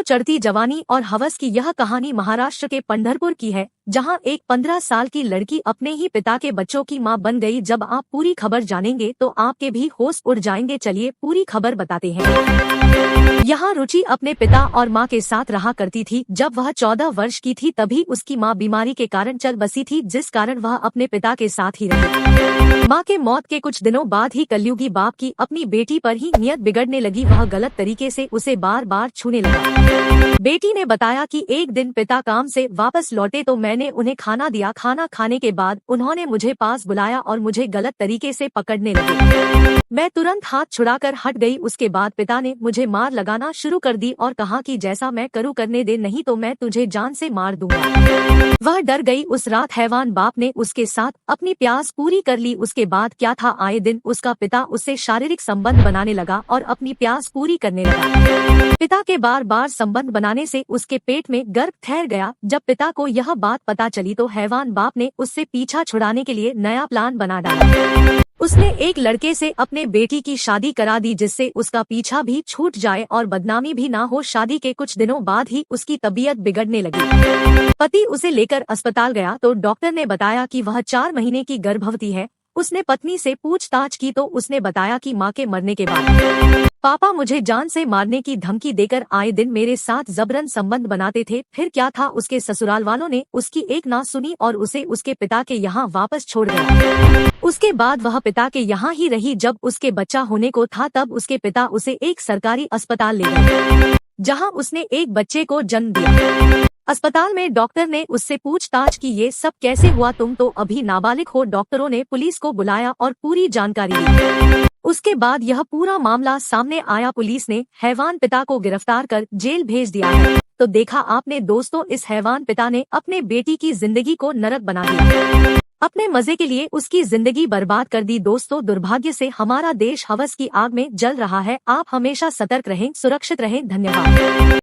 चढ़ती जवानी और हवस की यह कहानी महाराष्ट्र के पंढरपुर की है, जहां एक 15 साल की लड़की अपने ही पिता के बच्चों की मां बन गई। जब आप पूरी खबर जानेंगे तो आपके भी होश उड़ जाएंगे। चलिए पूरी खबर बताते हैं। यहाँ रुचि अपने पिता और मां के साथ रहा करती थी। जब वह 14 वर्ष की थी तभी उसकी मां बीमारी के कारण चल बसी थी, जिस कारण वह अपने पिता के साथ ही रही। मां के मौत के कुछ दिनों बाद ही कलयुगी बाप की अपनी बेटी पर ही नियत बिगड़ने लगी। वह गलत तरीके से उसे बार बार छूने लगा। बेटी ने बताया कि एक दिन पिता काम से वापस लौटे तो मैंने उन्हें खाना दिया। खाना खाने के बाद उन्होंने मुझे पास बुलाया और मुझे गलत तरीके से पकड़ने लगे। मैं तुरंत हाथ छुड़ाकर हट गई। उसके बाद पिता ने मुझे मार लगाना शुरू कर दी और कहा कि जैसा मैं करूं करने दे, नहीं तो मैं तुझे जान से मार दूंगा। वह डर गई। उस रात हैवान बाप ने उसके साथ अपनी प्यास पूरी कर ली। उसके बाद क्या था, आए दिन उसका पिता उससे शारीरिक संबंध बनाने लगा और अपनी प्यास पूरी करने लगा। पिता के बार बार संबंध बनाने से उसके पेट में गर्भ ठहर गया। जब पिता को यह बात पता चली तो हैवान बाप ने उससे पीछा छुड़ाने के लिए नया प्लान बना डाला। उसने एक लड़के से अपने बेटी की शादी करा दी, जिससे उसका पीछा भी छूट जाए और बदनामी भी ना हो। शादी के कुछ दिनों बाद ही उसकी तबीयत बिगड़ने लगी। पति उसे लेकर अस्पताल गया तो डॉक्टर ने बताया कि वह 4 महीने की गर्भवती है। उसने पत्नी से पूछताछ की तो उसने बताया कि मां के मरने के बाद पापा मुझे जान से मारने की धमकी देकर आए दिन मेरे साथ जबरन संबंध बनाते थे। फिर क्या था, उसके ससुराल वालों ने उसकी एक ना सुनी और उसे उसके पिता के यहाँ वापस छोड़ गया। उसके बाद वह पिता के यहाँ ही रही। जब उसके बच्चा होने को था तब उसके पिता उसे एक सरकारी अस्पताल ले गए, जहाँ उसने एक बच्चे को जन्म दिया। अस्पताल में डॉक्टर ने उससे पूछताछ की, ये सब कैसे हुआ, तुम तो अभी नाबालिग हो। डॉक्टरों ने पुलिस को बुलाया और पूरी जानकारी दी। उसके बाद यह पूरा मामला सामने आया। पुलिस ने हैवान पिता को गिरफ्तार कर जेल भेज दिया है। तो देखा आपने दोस्तों, इस हैवान पिता ने अपने बेटी की जिंदगी को नरक बना दिया। अपने मजे के लिए उसकी जिंदगी बर्बाद कर दी। दोस्तों, दुर्भाग्य से हमारा देश हवस की आग में जल रहा है। आप हमेशा सतर्क रहें, सुरक्षित रहें। धन्यवाद।